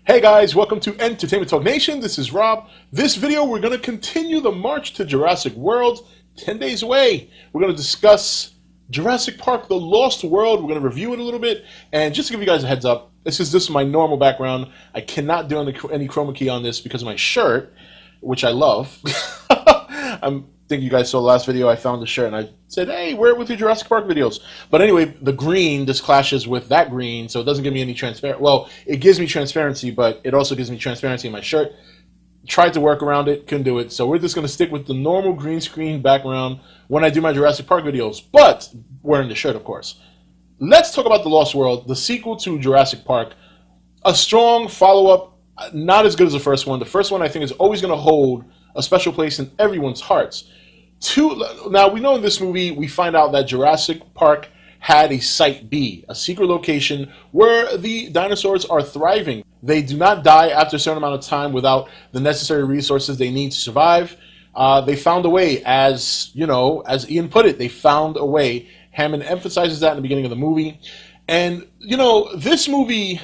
Hey guys, welcome to Entertainment Talk Nation. This is Rob. This video, we're going to continue the march to Jurassic World. 10 days away. We're going to discuss Jurassic Park, The Lost World. We're going to review it a little bit. And just to give you guys a heads up, this is my normal background. I cannot do any chroma key on this because of my shirt, which I love. I think you guys saw the last video. I found the shirt and I said, hey, wear it with your Jurassic Park videos. But anyway, the green, this clashes with that green, so it doesn't give me any transparent. Well, it gives me transparency, but it also gives me transparency in my shirt. Tried to work around it, couldn't do it. So we're just going to stick with the normal green screen background when I do my Jurassic Park videos, but wearing the shirt, of course. Let's talk about The Lost World, the sequel to Jurassic Park. A strong follow-up, not as good as the first one. The first one, I think, is always going to hold a special place in everyone's hearts. Now, we know in this movie, we find out that Jurassic Park had a Site B, a secret location where the dinosaurs are thriving. They do not die after a certain amount of time without the necessary resources they need to survive. They found a way, as Ian put it, they found a way. Hammond emphasizes that in the beginning of the movie. And, this movie,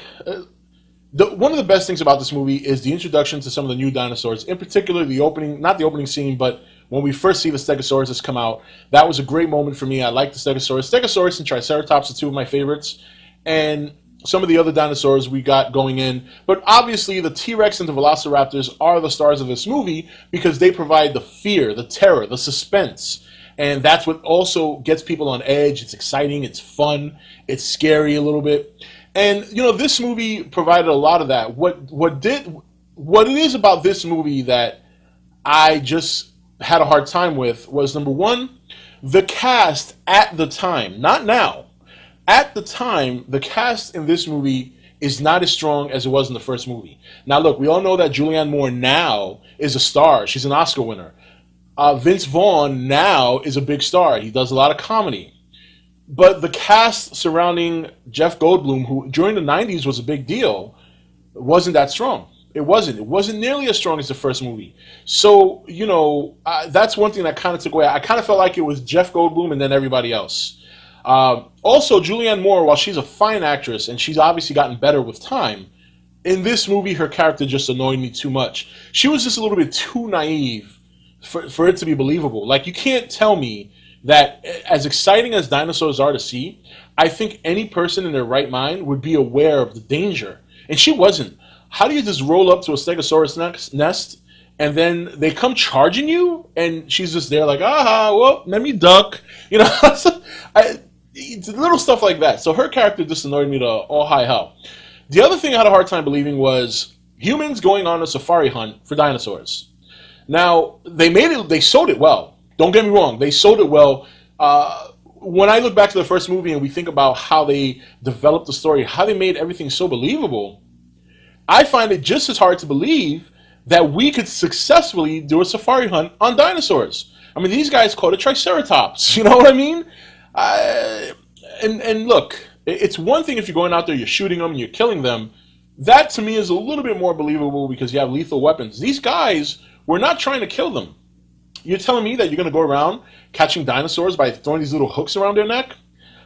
one of the best things about this movie is the introduction to some of the new dinosaurs, in particular the opening, not the opening scene, but when we first see the Stegosaurus come out. That was a great moment for me. I like the Stegosaurus. Stegosaurus and Triceratops are two of my favorites. And some of the other dinosaurs we got going in. But obviously the T-Rex and the Velociraptors are the stars of this movie because they provide the fear, the terror, the suspense. And that's what also gets people on edge. It's exciting, it's fun, it's scary a little bit. And this movie provided a lot of that. What it is about this movie that I just had a hard time with was, number one, the cast at the time, not now. At the time, the cast in this movie is not as strong as it was in the first movie. Now, look, we all know that Julianne Moore now is a star. She's an Oscar winner. Vince Vaughn now is a big star. He does a lot of comedy. But the cast surrounding Jeff Goldblum, who during the 90s was a big deal, wasn't that strong. It wasn't nearly as strong as the first movie. So, that's one thing that kind of took away. I kind of felt like it was Jeff Goldblum and then everybody else. Also, Julianne Moore, while she's a fine actress and she's obviously gotten better with time, in this movie her character just annoyed me too much. She was just a little bit too naive for it to be believable. Like, you can't tell me that as exciting as dinosaurs are to see, I think any person in their right mind would be aware of the danger. And she wasn't. How do you just roll up to a Stegosaurus nest and then they come charging you and she's just there like, well, let me duck. Little stuff like that. So her character just annoyed me to all high hell. The other thing I had a hard time believing was humans going on a safari hunt for dinosaurs. Now, they sold it well. Don't get me wrong. They sold it well. When I look back to the first movie and we think about how they developed the story, how they made everything so believable, I find it just as hard to believe that we could successfully do a safari hunt on dinosaurs. I mean, these guys caught a Triceratops. You know what I mean? And look, it's one thing if you're going out there, you're shooting them, you're killing them. That, to me, is a little bit more believable because you have lethal weapons. These guys were not trying to kill them. You're telling me that you're going to go around catching dinosaurs by throwing these little hooks around their neck?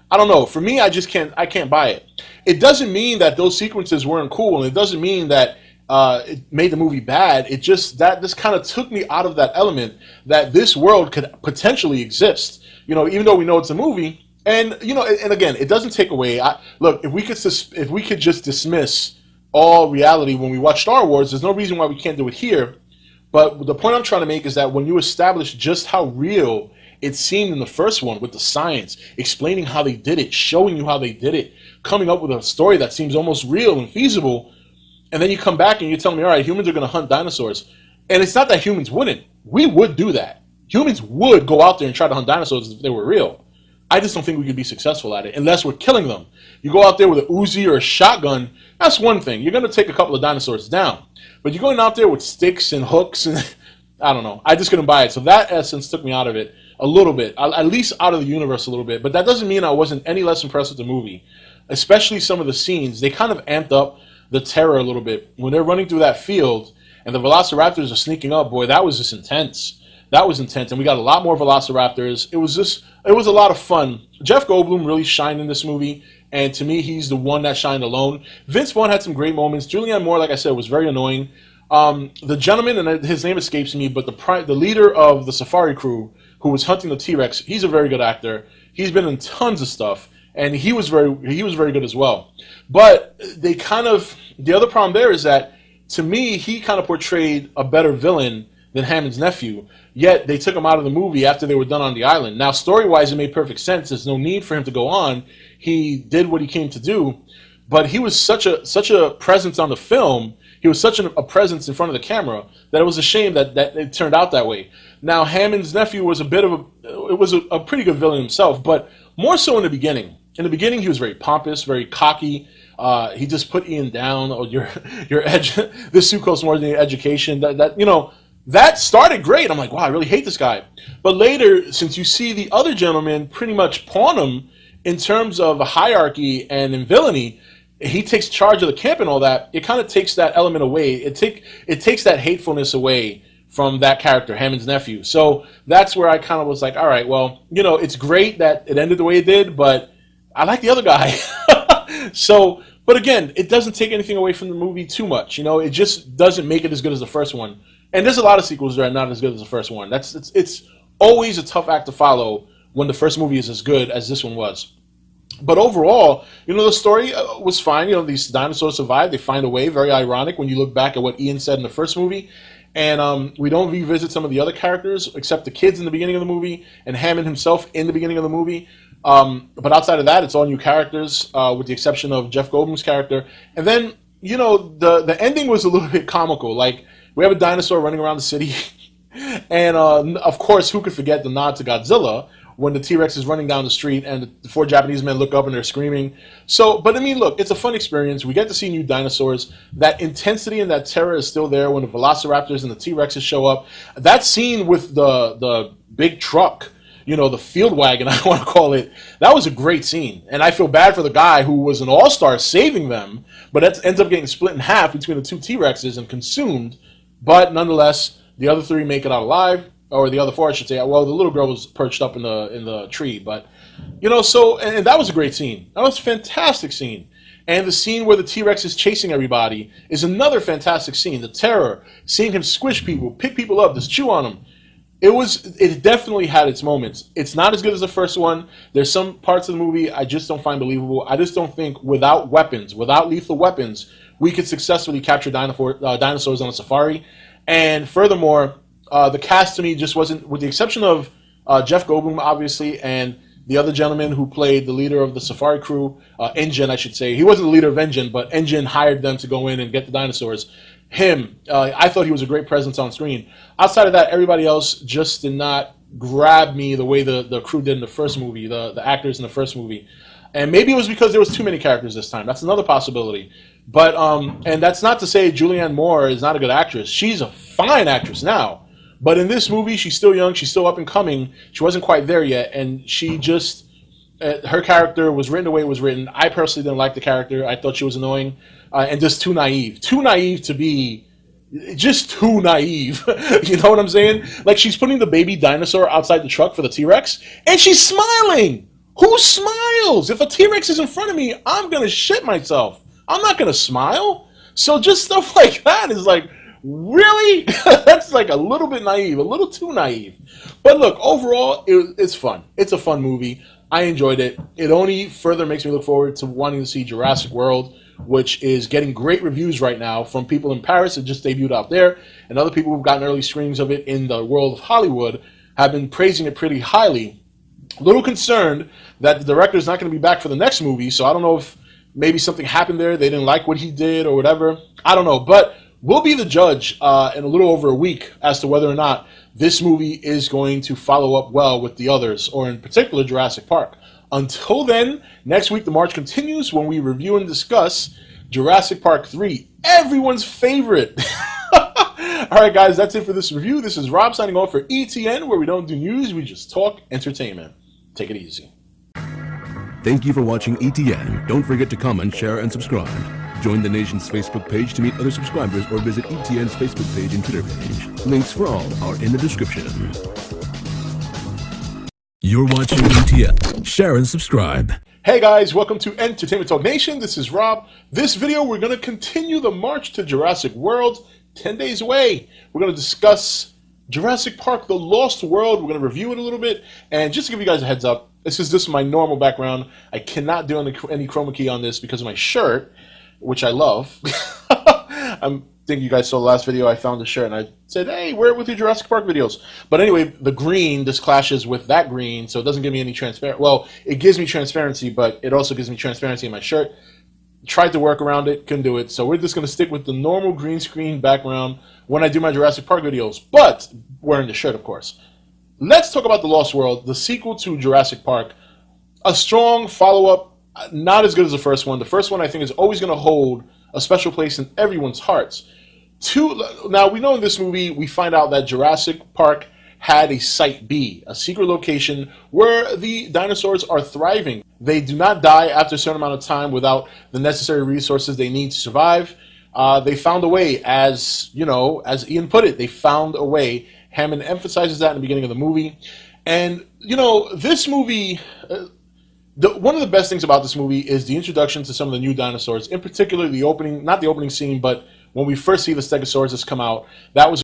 I don't know. For me, I can't buy it. It doesn't mean that those sequences weren't cool, and it doesn't mean that it made the movie bad. This kind of took me out of that element that this world could potentially exist. Even though we know it's a movie, and and again, it doesn't take away. Look, if we could just dismiss all reality when we watch Star Wars, there's no reason why we can't do it here. But the point I'm trying to make is that when you establish just how real it seemed in the first one with the science, explaining how they did it, showing you how they did it, coming up with a story that seems almost real and feasible, and then you come back and you're telling me, all right, humans are going to hunt dinosaurs. And it's not that humans wouldn't. We would do that. Humans would go out there and try to hunt dinosaurs if they were real. I just don't think we could be successful at it unless we're killing them. You go out there with a Uzi or a shotgun, that's one thing. You're going to take a couple of dinosaurs down. But you're going out there with sticks and hooks and I don't know. I just couldn't buy it. So that essence took me out of it a little bit, at least out of the universe a little bit. But that doesn't mean I wasn't any less impressed with the movie, especially some of the scenes. They kind of amped up the terror a little bit. When they're running through that field and the Velociraptors are sneaking up, boy, that was just intense. That was intense, and we got a lot more Velociraptors. It was a lot of fun. Jeff Goldblum really shined in this movie. and to me, he's the one that shined alone. Vince Vaughn had some great moments. Julianne Moore, like I said, was very annoying. The gentleman, and his name escapes me, but the leader of the Safari crew who was hunting the T-Rex, he's a very good actor. He's been in tons of stuff, and he was very good as well. But the other problem there is that, to me, he kind of portrayed a better villain than Hammond's nephew, yet they took him out of the movie after they were done on the island. Now, story-wise, it made perfect sense. There's no need for him to go on. He did what he came to do, but he was such a presence on the film, he was such a presence in front of the camera, that it was a shame that it turned out that way. Now, Hammond's nephew was a pretty good villain himself, but more so in the beginning. In the beginning, he was very pompous, very cocky. He just put Ian down. Oh, your this suit costs more than your education. That started great. I'm like, wow, I really hate this guy. But later, since you see the other gentleman pretty much pawn him in terms of a hierarchy and in villainy, he takes charge of the camp and all that. It kind of takes that element away. It takes that hatefulness away from that character, Hammond's nephew. So that's where I kind of was like, all right, well, it's great that it ended the way it did, but I like the other guy. So, but again, it doesn't take anything away from the movie too much. It just doesn't make it as good as the first one. And there's a lot of sequels that are not as good as the first one. It's always a tough act to follow when the first movie is as good as this one was. But overall, the story was fine. These dinosaurs survived. They find a way. Very ironic when you look back at what Ian said in the first movie. And we don't revisit some of the other characters, except the kids in the beginning of the movie and Hammond himself in the beginning of the movie. But outside of that, it's all new characters, with the exception of Jeff Goldblum's character. And then, the ending was a little bit comical. Like, we have a dinosaur running around the city. And, of course, who could forget the nod to Godzilla when the T-Rex is running down the street and the 4 Japanese men look up and they're screaming. So, but I mean, look, it's a fun experience. We get to see new dinosaurs. That intensity and that terror is still there when the Velociraptors and the T-Rexes show up. That scene with the big truck, the field wagon, I want to call it, that was a great scene. And I feel bad for the guy who was an all-star saving them, but that ends up getting split in half between the 2 T-Rexes and consumed. But nonetheless, the other 3 make it out alive. Or the other 4, I should say. Well, the little girl was perched up in the tree, but so, and that was a great scene. That was a fantastic scene. And the scene where the T-Rex is chasing everybody is another fantastic scene. The terror, seeing him squish people, pick people up, just chew on them. It definitely had its moments. It's not as good as the first one. There's some parts of the movie I just don't find believable. I just don't think without lethal weapons, we could successfully capture dinosaurs on a safari. And furthermore, the cast to me just wasn't, with the exception of Jeff Goldblum, obviously, and the other gentleman who played the leader of the safari crew, Engine, I should say. He wasn't the leader of Engine, but Engine hired them to go in and get the dinosaurs. I thought he was a great presence on screen. Outside of that, everybody else just did not grab me the way the crew did in the first movie, the actors in the first movie. And maybe it was because there was too many characters this time. That's another possibility. But, and that's not to say Julianne Moore is not a good actress. She's a fine actress now. But in this movie, she's still young. She's still up and coming. She wasn't quite there yet. And she just, her character was written the way it was written. I personally didn't like the character. I thought she was annoying and just too naive. Too naive to be, just too naive. You know what I'm saying? Like, she's putting the baby dinosaur outside the truck for the T-Rex, and she's smiling. Who smiles? If a T-Rex is in front of me, I'm going to shit myself. I'm not going to smile. So just stuff like that is like, really? That's like a little bit naive, a little too naive. But look, overall, it's fun. It's a fun movie. I enjoyed it. It only further makes me look forward to wanting to see Jurassic World, which is getting great reviews right now from people in Paris. It just debuted out there, and other people who've gotten early screenings of it in the world of Hollywood have been praising it pretty highly. A little concerned that the director is not going to be back for the next movie, so I don't know if maybe something happened there. They didn't like what he did or whatever. I don't know, but we'll be the judge in a little over a week as to whether or not this movie is going to follow up well with the others, or in particular Jurassic Park. Until then, next week the march continues when we review and discuss Jurassic Park 3, everyone's favorite. All right, guys, that's it for this review. This is Rob signing off for ETN, where we don't do news, we just talk entertainment. Take it easy. Thank you for watching ETN. Don't forget to comment, share, and subscribe. Join the nation's Facebook page to meet other subscribers or visit ETN's Facebook page and Twitter page. Links for all are in the description. You're watching ETN. Share and subscribe. Hey guys, welcome to Entertainment Talk Nation. This is Rob. This video, we're going to continue the march to Jurassic World, 10 days away. We're going to discuss Jurassic Park, The Lost World. We're going to review it a little bit. And just to give you guys a heads up, this is my normal background. I cannot do any chroma key on this because of my shirt, which I love. I think you guys saw the last video. I found the shirt and I said, hey, wear it with your Jurassic Park videos. But anyway, the green, this clashes with that green, so it doesn't give me any transparent. Well, it gives me transparency, but it also gives me transparency in my shirt. Tried to work around it, couldn't do it. So we're just going to stick with the normal green screen background when I do my Jurassic Park videos, but wearing the shirt, of course. Let's talk about The Lost World, the sequel to Jurassic Park. A strong follow-up, not as good as the first one. The first one, I think, is always going to hold a special place in everyone's hearts. Now, we know in this movie, we find out that Jurassic Park had a Site B, a secret location where the dinosaurs are thriving. They do not die after a certain amount of time without the necessary resources they need to survive. They found a way, as Ian put it, they found a way. Hammond emphasizes that in the beginning of the movie. And, this movie, one of the best things about this movie is the introduction to some of the new dinosaurs, in particular the opening, not the opening scene, but when we first see the Stegosaurus come out. That was